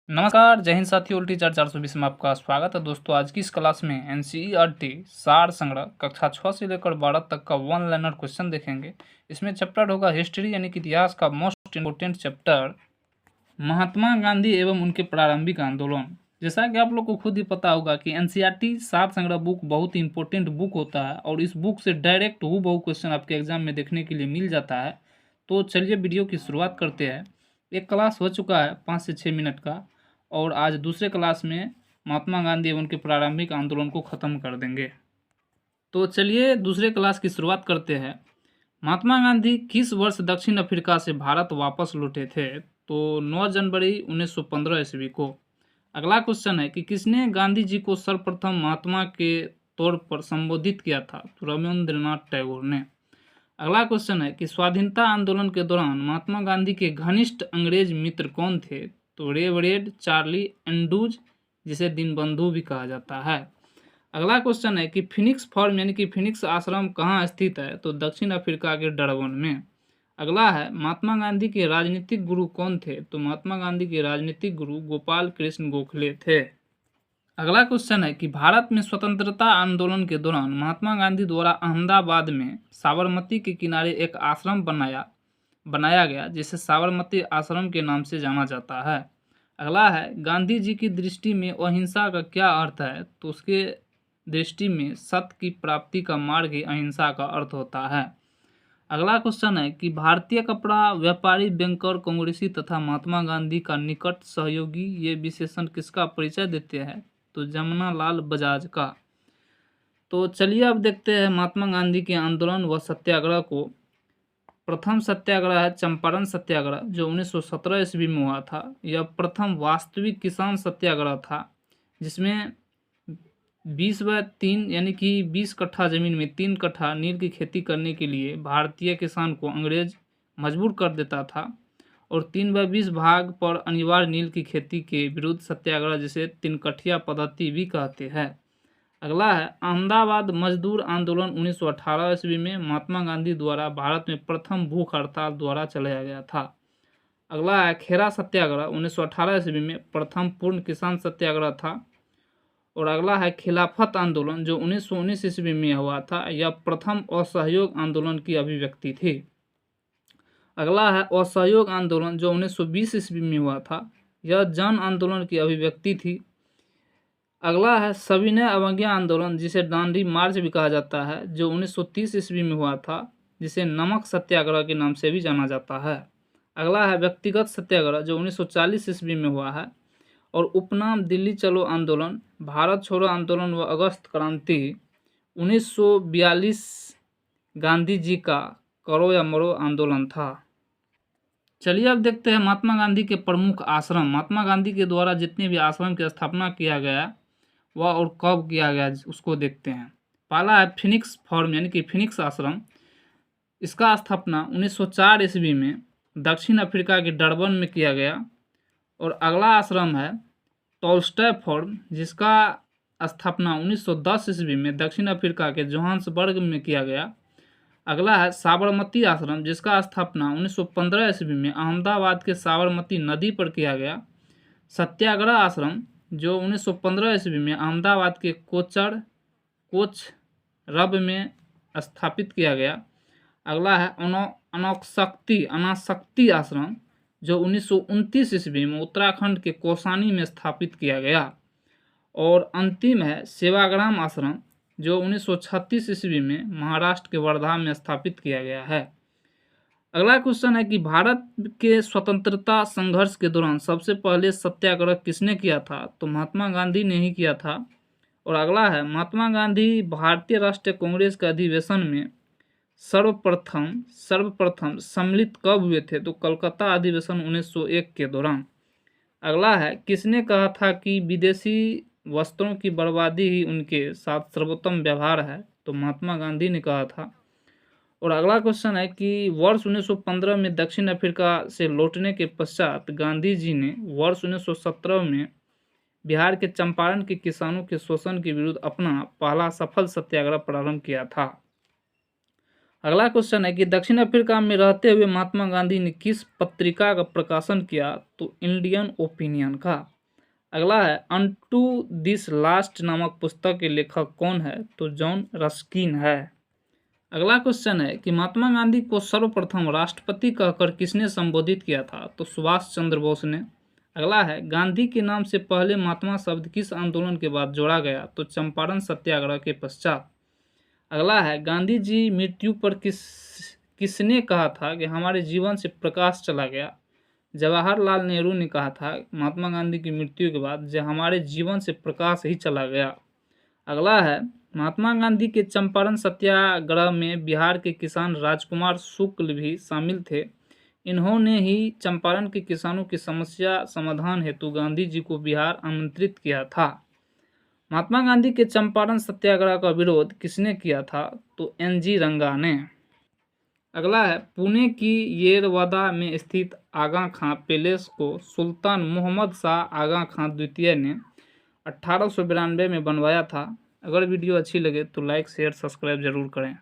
नमस्कार, जय हिंद साथियों। उल्टी चार 420 में आपका स्वागत है। दोस्तों, आज की इस क्लास में एनसीईआरटी सार संग्रह कक्षा 6 से लेकर 12 तक का वन लाइनर क्वेश्चन देखेंगे। इसमें चैप्टर होगा हिस्ट्री यानी कि इतिहास का most important chapter, Mahatma Gandhi एवं उनके प्रारंभिक आंदोलन। जैसा कि आप लोग को खुद ही पता होगा कि एनसीईआरटी सार संग्रह बुक बहुत ही इंपॉर्टेंट बुक होता है और इस बुक से डायरेक्ट हूबहू क्वेश्चन आपके एग्जाम में देखने के लिए मिल जाता है। तो चलिए वीडियो की शुरुआत करते हैं। एक क्लास हो चुका है 5 से 6 मिनट का और आज दूसरे क्लास में महात्मा गांधी एवं उनके प्रारंभिक आंदोलन को ख़त्म कर देंगे। तो चलिए दूसरे क्लास की शुरुआत करते हैं। महात्मा गांधी किस वर्ष दक्षिण अफ्रीका से भारत वापस लौटे थे? तो 9 जनवरी 1915 ईस्वी को। अगला क्वेश्चन है कि किसने गांधी जी को सर्वप्रथम महात्मा के तौर पर संबोधित किया था? तो रविंद्रनाथ टैगोर ने। अगला क्वेश्चन है कि स्वाधीनता आंदोलन के दौरान महात्मा गांधी के घनिष्ठ अंग्रेज मित्र कौन थे? तो रेवरेड चार्ली एंड्रूज, जिसे दीनबंधु भी कहा जाता है। अगला क्वेश्चन है कि फिनिक्स फॉर्म यानी कि फिनिक्स आश्रम कहाँ स्थित है? तो दक्षिण अफ्रीका के डरबन में। अगला है महात्मा गांधी के राजनीतिक गुरु कौन थे? तो महात्मा गांधी के राजनीतिक गुरु गोपाल कृष्ण गोखले थे। अगला क्वेश्चन है कि भारत में स्वतंत्रता आंदोलन के दौरान महात्मा गांधी द्वारा अहमदाबाद में साबरमती के किनारे एक आश्रम बनाया गया, जिसे साबरमती आश्रम के नाम से जाना जाता है। अगला है गांधी जी की दृष्टि में अहिंसा का क्या अर्थ है? तो उसके दृष्टि में सत्य की प्राप्ति का मार्ग ही अहिंसा का अर्थ होता है। अगला क्वेश्चन है कि भारतीय कपड़ा व्यापारी, बैंकर, कांग्रेसी तथा महात्मा गांधी का निकट सहयोगी ये विशेषण किसका परिचय देते हैं? तो जमनालाल बजाज का। तो चलिए अब देखते हैं महात्मा गांधी के आंदोलन व सत्याग्रह को। प्रथम सत्याग्रह है चंपारण सत्याग्रह, जो 1917 ईस्वी में हुआ था। यह प्रथम वास्तविक किसान सत्याग्रह था, जिसमें 20/3 यानी कि 20 कट्ठा जमीन में 3 कट्ठा नील की खेती करने के लिए भारतीय किसान को अंग्रेज मजबूर कर देता था और 3/20 भाग पर अनिवार्य नील की खेती के विरुद्ध सत्याग्रह, जिसे 3 कठिया पद्धति भी कहते हैं। अगला है अहमदाबाद मजदूर आंदोलन 1918 ईस्वी में महात्मा गांधी द्वारा भारत में प्रथम भूख हड़ताल द्वारा चलाया गया था। अगला है खेरा सत्याग्रह 1918 ईस्वी में प्रथम पूर्ण किसान सत्याग्रह था। और अगला है खिलाफत आंदोलन, जो 1919 ईस्वी में हुआ था। यह प्रथम असहयोग आंदोलन की अभिव्यक्ति थी। अगला है असहयोग आंदोलन, जो 1920 ईस्वी में हुआ था। यह जन आंदोलन की अभिव्यक्ति थी। अगला है सविनय अवज्ञा आंदोलन, जिसे दांडी मार्च भी कहा जाता है, जो 1930 ईस्वी में हुआ था, जिसे नमक सत्याग्रह के नाम से भी जाना जाता है। अगला है व्यक्तिगत सत्याग्रह, जो 1940 ईस्वी में हुआ है। और उपनाम दिल्ली चलो आंदोलन, भारत छोड़ो आंदोलन व अगस्त क्रांति 1942 गांधी जी का करो या मरो आंदोलन था। चलिए अब देखते हैं महात्मा गांधी के प्रमुख आश्रम। महात्मा गांधी के द्वारा जितने भी आश्रम की स्थापना किया गया वह और कब किया गया उसको देखते हैं। पहला है फिनिक्स फॉर्म यानी कि फिनिक्स आश्रम। इसका स्थापना 1904 ईस्वी में दक्षिण अफ्रीका के डरबन में किया गया। और अगला आश्रम है टॉल्स्टॉय फॉर्म, जिसका स्थापना 1910 ईस्वी में दक्षिण अफ्रीका के जोहान्सबर्ग में किया गया। अगला है साबरमती आश्रम, जिसका स्थापना 1915 ईस्वी में अहमदाबाद के साबरमती नदी पर किया गया। सत्याग्रह आश्रम, जो 1915 ईस्वी में अहमदाबाद के कोचरब में स्थापित किया गया। अगला है अनासक्ति आश्रम, जो 1929 ईस्वी में उत्तराखंड के कौसानी में स्थापित किया गया। और अंतिम है सेवाग्राम आश्रम, जो 1936 ईस्वी में महाराष्ट्र के वर्धा में स्थापित किया गया है। अगला क्वेश्चन है कि भारत के स्वतंत्रता संघर्ष के दौरान सबसे पहले सत्याग्रह किसने किया था? तो महात्मा गांधी ने ही किया था। और अगला है महात्मा गांधी भारतीय राष्ट्रीय कांग्रेस के अधिवेशन में सर्वप्रथम सम्मिलित कब हुए थे? तो कलकत्ता अधिवेशन 1901 के दौरान। अगला है किसने कहा था कि विदेशी वस्त्रों की बर्बादी ही उनके साथ सर्वोत्तम व्यवहार है? तो महात्मा गांधी ने कहा था। और अगला क्वेश्चन है कि वर्ष 1915 में दक्षिण अफ्रीका से लौटने के पश्चात गांधी जी ने वर्ष 1917 में बिहार के चंपारण के किसानों के शोषण के विरुद्ध अपना पहला सफल सत्याग्रह प्रारंभ किया था। अगला क्वेश्चन है कि दक्षिण अफ्रीका में रहते हुए महात्मा गांधी ने किस पत्रिका का प्रकाशन किया? तो इंडियन ओपिनियन का। अगला है अनटू दिस लास्ट नामक पुस्तक के लेखक कौन है? तो जॉन रस्किन है। अगला क्वेश्चन है कि महात्मा गांधी को सर्वप्रथम राष्ट्रपति कहकर किसने संबोधित किया था? तो सुभाष चंद्र बोस ने। अगला है गांधी के नाम से पहले महात्मा शब्द किस आंदोलन के बाद जोड़ा गया? तो चंपारण सत्याग्रह के पश्चात। अगला है गांधी जी मृत्यु पर किसने कहा था कि हमारे जीवन से प्रकाश चला गया? जवाहरलाल नेहरू ने कहा था महात्मा गांधी की मृत्यु के बाद जो हमारे जीवन से प्रकाश ही चला गया। अगला है महात्मा गांधी के चंपारण सत्याग्रह में बिहार के किसान राजकुमार शुक्ल भी शामिल थे। इन्होंने ही चंपारण के किसानों की समस्या समाधान हेतु गांधी जी को बिहार आमंत्रित किया था। महात्मा गांधी के चंपारण सत्याग्रह का विरोध किसने किया था? तो NG रंगा ने। अगला है पुणे की येरवदा में स्थित आगा खां पैलेस को सुल्तान मोहम्मद शाह आगा खां द्वितीय ने 1892 में बनवाया था। अगर वीडियो अच्छी लगे तो लाइक शेयर सब्सक्राइब जरूर करें।